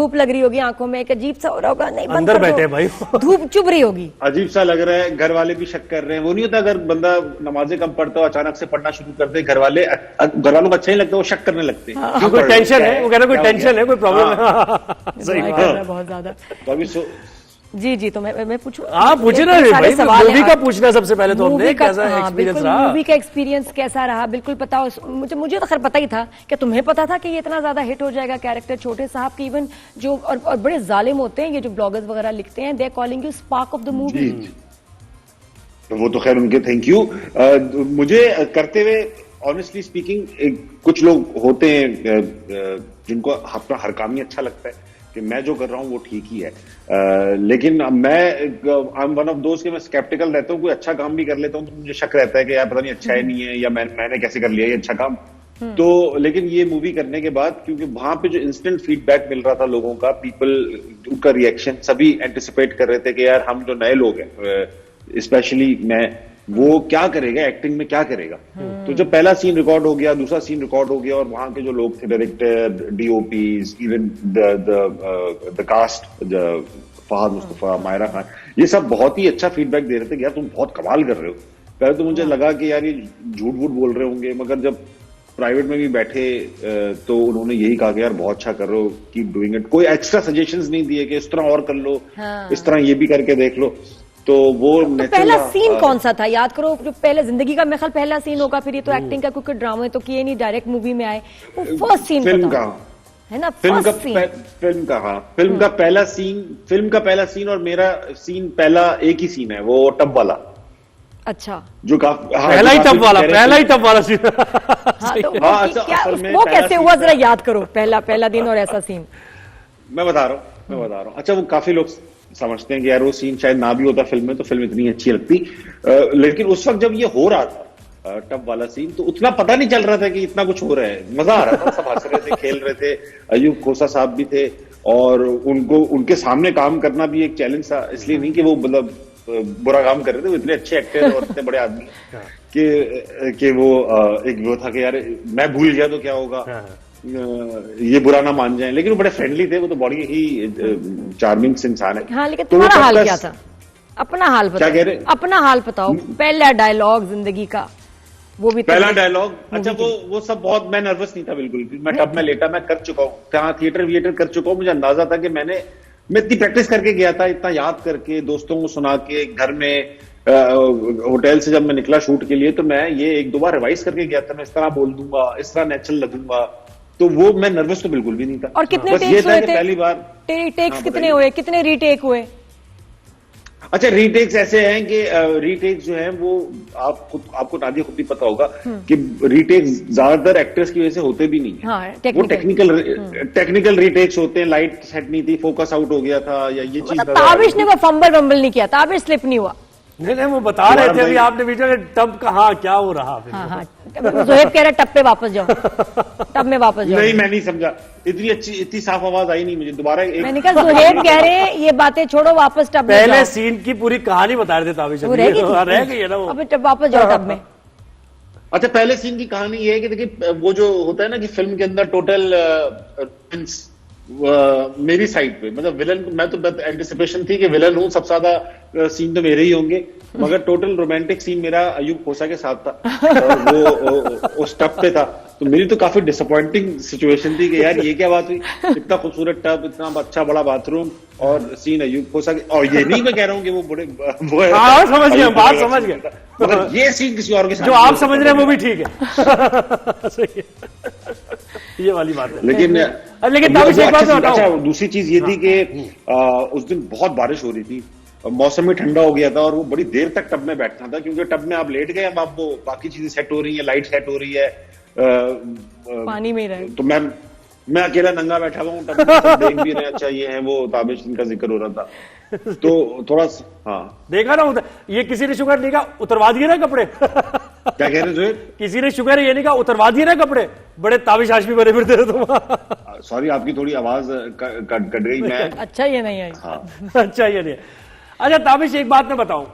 धूप लग रही होगी आंखों में, एक अजीब सा हो रहा होगा, नहीं अंदर बैठे भाई धूप चुभ रही होगी, अजीब सा लग रहा है, घर वाले भी शक कर रहे हैं। वो नहीं होता अगर बंदा नमाजें कम पढ़ता हो अचानक से पढ़ना शुरू करते, घर वालों को अच्छा नहीं लगता, वो शक करने लगते हैं। कोई टेंशन है, वो कह रहे कोई टेंशन है, कोई प्रॉब्लम है। सही है बहुत ज्यादा। तो अभी जी तो मैं पूछूं? हाँ पूछे ना भाई, मूवी का पूछना सबसे पहले तो हमने कैसा एक्सपीरियंस रहा, मूवी का एक्सपीरियंस कैसा रहा, बिल्कुल पता हो मुझे तो खैर पता ही था कि तुम्हें पता था कि ये इतना ज्यादा हिट हो जाएगा कैरेक्टर छोटे साहब की, इवन जो और बड़े जालिम होते हैं ये जो ब्लॉगर्स वगैरह लिखते हैं, they are calling you spark of the movie. वो तो खैर उनके थैंक यू। मुझे करते हुए ऑनेस्टली स्पीकिंग कुछ लोग होते हैं जिनको अपना हर काम ही अच्छा लगता है कि मैं जो कर रहा हूं वो ठीक ही है, लेकिन मैं आई एम वन ऑफ दोस्त कि मैं स्केप्टिकल रहता हूँ। कोई अच्छा काम भी कर लेता हूँ तो मुझे शक रहता है कि यार पता नहीं अच्छा है नहीं है, या मैंने कैसे कर लिया ये अच्छा काम। तो लेकिन ये मूवी करने के बाद, क्योंकि वहां पे जो इंस्टेंट फीडबैक मिल रहा था लोगों का, पीपल उनका रिएक्शन, सभी एंटिसिपेट कर रहे थे कि यार हम जो नए लोग हैं, स्पेशली मैं, वो क्या करेगा एक्टिंग में, क्या करेगा। तो जब पहला सीन रिकॉर्ड हो गया, दूसरा सीन रिकॉर्ड हो गया, और वहां के जो लोग थे, director, DOPs, even the cast, Fahad Mustafa, Maira Khan, ये सब बहुत ही अच्छा फीडबैक दे रहे थे कि यार तुम बहुत कमाल कर रहे हो। पहले तो मुझे लगा कि यार ये झूठ वूठ बोल रहे होंगे, मगर जब प्राइवेट में भी बैठे तो उन्होंने यही कहा कि यार बहुत अच्छा कर रहे हो, कीप डूइंग इट। कोई एक्स्ट्रा सजेशंस नहीं दिए कि इस तरह और कर लो, इस तरह ये भी करके देख लो। तो वो तो पहला सीन कौन सा था, याद करो, जो पहले जिंदगी का मेरे ख्याल पहला सीन होगा, फिर ये तो एक्टिंग का क्योंकि ड्रामे तो किए नहीं, डायरेक्ट मूवी में आए, वो फर्स्ट सीन फिल्म का है ना, फिल्म का पहला सीन और मेरा सीन पहला एक ही सीन है, वो टब वाला। अच्छा, जो काफी पहला ही टब वाला सीन। वो कैसे हुआ जरा याद करो, पहला दिन और ऐसा सीन। मैं बता रहा हूँ। अच्छा, वो काफी लोग समझते हैं कि यार वो सीन शायद ना भी होता फिल्म में तो फिल्म इतनी अच्छी लगती, लेकिन उस वक्त जब ये हो रहा था टब वाला सीन, तो उतना पता नहीं चल रहा था कि इतना कुछ हो रहा है। मजा आ रहा था, सब हंस रहे थे, खेल रहे थे। अयूब खोसा साहब भी थे, और उनके सामने काम करना भी एक चैलेंज था। इसलिए नहीं कि वो मतलब बुरा काम कर रहे थे, वो इतने अच्छे एक्टर और इतने बड़े आदमी कि वो एक वो था कि यार मैं भूल गया तो क्या होगा, ये बुरा ना मान जाए। लेकिन वो बड़े फ्रेंडली थे, वो तो बड़ी ही चार्मिंग इंसान है। हाँ, लेकिन तुम्हारा हाल क्या था, अपना हाल बताओ। क्या कह रहे? अपना हाल बताओ, पहला डायलॉग जिंदगी का, वो भी पहला डायलॉग। अच्छा, वो सब बहुत, मैं नर्वस नहीं था बिल्कुल भी। मैं टब में लेटा, मैं कर चुका हूँ, कहाँ थिएटर कर चुका हूँ। मुझे अंदाजा था कि मैं इतनी प्रैक्टिस करके गया था, इतना याद करके, दोस्तों को सुना के, घर में होटल से जब मैं निकला शूट के लिए, तो मैं ये 1-2 बार रिवाइज करके गया था, मैं इस तरह बोल दूंगा, इस तरह नेचुरल लगूंगा। तो वो मैं नर्वस तो बिल्कुल भी नहीं था। और कितने टेक्स हुए थे? पहली बार टेक्स कितने हुए, कितने रीटेक हुए? अच्छा, रीटेक्स ऐसे हैं कि रीटेक्स जो है वो आपको नादिया खुद भी पता होगा कि रीटेक्स ज्यादातर एक्टर्स की वजह से होते भी नहीं है। हाँ, वो टेक्निकल रीटेक्स होते हैं। लाइट सेट नहीं थी, फोकस आउट हो गया था, या ये चीज। ताबिश ने वो फंबल नहीं किया, ताबिश स्लिप नहीं हुआ। नहीं, वो बता रहे थे अभी आपने बीच में टब कहा, क्या हो रहा। हाँ, ज़ोहेब कह रहा टब पे वापस जाओ, टब में वापस जाओ। नहीं, मैं नहीं समझा, इतनी साफ आवाज आई नहीं मुझे। दोबारा मैंने कहा ज़ोहेब कह रहे हैं ये बातें छोड़ो, वापस टब में जाओ। पहले सीन की पूरी कहानी बता रहे थे ताबिश, रह गई है ना वो। अब वापस जाओ टब में। अच्छा, पहले सीन की कहानी ये है कि देखिए, वो जो होता है ना कि फिल्म के अंदर टोटल मेरी साइड पे, मतलब विलन, मैं तो एंटिसिपेशन थी कि विलन हूं, सबसे ज्यादा सीन तो मेरे ही होंगे, मगर टोटल रोमांटिक सीन मेरा अयूब खोसा के साथ था, और वो उस टब पे था। तो मेरी तो काफी डिसअपॉइंटिंग सिचुएशन थी कि यार ये क्या बात हुई, इतना खूबसूरत टब, इतना अच्छा बड़ा बाथरूम, और सीन अयूब खोसा के। और ये नहीं मैं कह रहा हूँ कि वो बड़े समझ गया, बात समझ गया, मगर ये सीन किसी और के साथ जो आप समझ रहे हैं वो भी ठीक है। ये वाली बात है। लेकिन अच्छा, दूसरी चीज ये थी कि उस दिन बहुत बारिश हो रही थी, मौसम भी ठंडा हो गया था, और वो बड़ी देर तक टब में बैठना था, क्योंकि टब में आप लेट गए, अब आप वो बाकी चीजें सेट हो रही है, लाइट सेट हो रही है, पानी में रहे। तो मैं अकेला नंगा बैठा हुआ हूँ टब में, सब देख भी रहे। अच्छा, ये है वो ताबिश, इनका जिक्र हो रहा था, तो थोड़ा हाँ देखा ना, ये किसी ने शुगर नहीं कहा उतरवा दिए ना कपड़े। क्या कह रहे थे? किसी ने शुगर ये नहीं कहा उतरवा दिए ना कपड़े, बड़े ताबिश आशमी बने फिरते थे तुम। सॉरी, आपकी थोड़ी आवाज कट गई। मैं अच्छा ये नहीं आई। हाँ, अच्छा ये नहीं। अच्छा ताबिश, एक बात मैं बताऊं,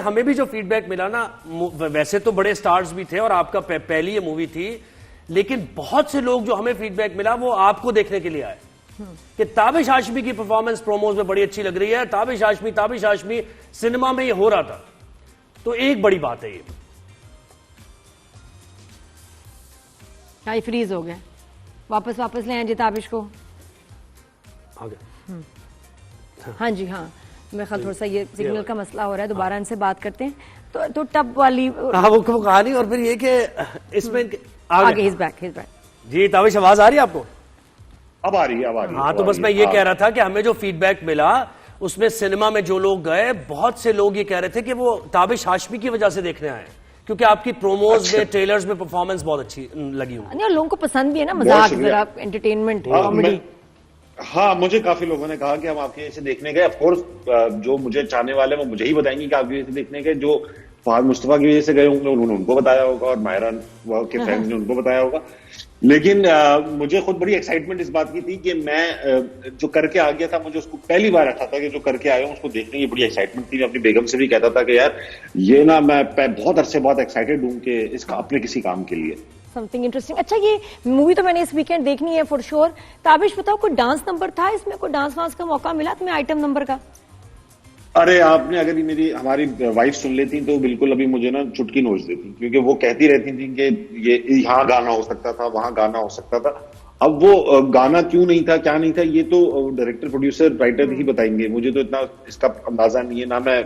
हमें भी जो फीडबैक मिला ना, वैसे तो बड़े स्टार्स भी थे और आपका पहली ये मूवी थी, लेकिन बहुत से लोग जो हमें फीडबैक मिला वो आपको देखने के लिए आए। कि ताबिश हाशमी की परफॉर्मेंस प्रोमोज में बड़ी अच्छी लग रही है, ताबिश हाशमी सिनेमा में ये हो रहा था, तो एक बड़ी बात है ये। हाँ, फ्रीज हो गया, वापस ले आए जी ताबिश को। हाँ जी, हाँ, मेरे ख्याल थोड़ा सा ये सिग्नल का मसला हो रहा है, दोबारा इनसे बात करते हैं। तो टब वाली वो कहानी, और फिर ये कि इसमें आगे हिज बैक जी। ताबिश, आवाज आ रही है आपको? अब आ रही है। हाँ, तो बस मैं ये कह रहा था कि हमें जो फीडबैक मिला उसमें सिनेमा में जो लोग गए, बहुत से लोग ये कह रहे थे कि वो ताबिश हाशमी की वजह से देखने आए, क्योंकि आपकी प्रोमोज में, ट्रेलर्स में परफॉर्मेंस बहुत अच्छी लगी हुई। नहीं, और लोगों को पसंद भी है ना, मजाक, जरा एंटरटेनमेंट, कॉमेडी। हाँ, मुझे काफी लोगों ने कहा कि हम आपके इसे देखने गए। ऑफकोर्स जो मुझे चाहने वाले वो मुझे ही बताएंगे कि आपके इसे देखने गए। जो फहद मुस्तफा की वजह से गए होंगे उन्होंने उनको बताया होगा, और मायरा के फैंस ने उनको बताया होगा। लेकिन मुझे खुद बड़ी एक्साइटमेंट इस बात की थी कि मैं जो करके आ गया था, मुझे उसको पहली बार ऐसा था कि जो करके आया हूं उसको देखने की बड़ी एक्साइटमेंट थी। मैं अपनी बेगम से भी कहता था कि यार ये ना, मैं बहुत अरसे बाद एक्साइटेड हूं कि इसका अपने किसी काम के लिए समथिंग इंटरेस्टिंग। अच्छा, ये मूवी तो मैंने इस वीकेंड देखनी है फॉर श्योर। ताबिश, बताओ, कोई डांस नंबर था इसमें? कोई डांस वांस का मौका मिला तुम्हें आइटम नंबर का? अरे आपने अगर हमारी वाइफ सुन लेती तो बिल्कुल अभी मुझे ना चुटकी नोच देती, क्योंकि वो कहती रहती थी कि ये यहाँ गाना हो सकता था, वहां गाना हो सकता था। अब वो गाना क्यों नहीं था, क्या नहीं था, ये तो डायरेक्टर, प्रोड्यूसर, राइटर ही बताएंगे। मुझे तो इतना इसका अंदाजा नहीं है ना। मैं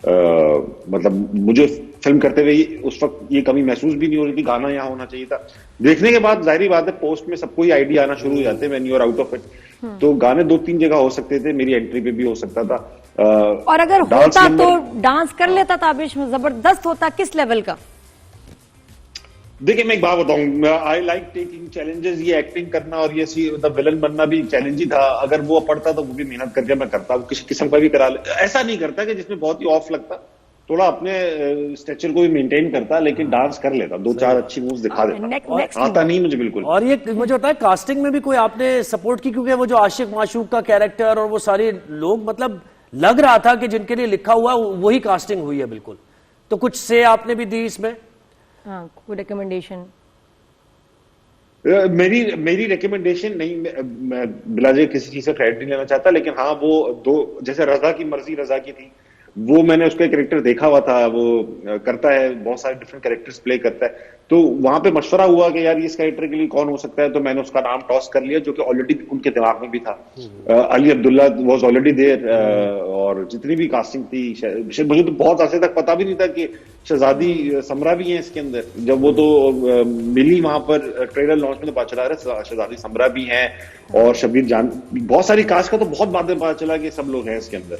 मतलब मुझे फिल्म करते हुए उस वक्त ये कमी महसूस भी नहीं हो रही थी, गाना यहाँ होना चाहिए था। देखने के बाद जाहिर बात है पोस्ट में सबको ही आइडिया आना शुरू हो जाते हैं when you are out of it. तो गाने 2-3 जगह हो सकते थे, मेरी एंट्री पे भी हो सकता था। और अगर होता तो डांस कर लेता ताबिश, जबरदस्त होता, किस लेवल का? देखिए, मैं एक बात बताऊं, आई लाइक टेकिंग चैलेंजेस। ये एक्टिंग करना और ये मतलब विलन बनना भी चैलेंज ही था। अगर वो पड़ता तो वो भी मेहनत करके मैं करता, किसी किस्म का भी करा ले। ऐसा नहीं करता कि जिसमें बहुत ही ऑफ लगता, थोड़ा अपने स्ट्रक्चर को भी मेंटेन करता, लेकिन डांस कर लेता, 2-4 अच्छी मूव्स दिखा देता। आता नहीं मुझे बिल्कुल। और ये मुझे होता है कास्टिंग में भी कोई आपने सपोर्ट की, क्योंकि वो जो आशिक माशूक का कैरेक्टर और वो सारे लोग, मतलब लग रहा था कि जिनके लिए लिखा हुआ वही कास्टिंग हुई है बिल्कुल। तो कुछ से आपने भी दी इसमें? हाँ, कोई रिकमेंडेशन? मेरी रिकमेंडेशन नहीं, मैं बिलाजे किसी चीज से क्रेडिट नहीं लेना चाहता, लेकिन हाँ, वो दो, जैसे रजा की मर्जी रजा की थी, वो मैंने उसका कैरेक्टर देखा हुआ था। वो करता है, बहुत सारे डिफरेंट कैरेक्टर्स प्ले करता है। तो वहां पे मशवरा हुआ कि यार इस कैरेक्टर के लिए कौन हो सकता है, तो मैंने उसका नाम टॉस कर लिया, जो कि ऑलरेडी उनके दिमाग में भी था। Ali Abdullah was already there. और जितनी भी कास्टिंग थी, मुझे तो बहुत अर्से तक पता भी नहीं था कि शहजादी समरा भी है इसके अंदर। जब वो तो मिली वहां पर ट्रेलर लॉन्च में, तो पता चला रहा शहजादी समरा भी है, और शबीर जान, बहुत सारी कास्ट का तो बहुत बाद में पता चला कि सब लोग हैं इसके अंदर।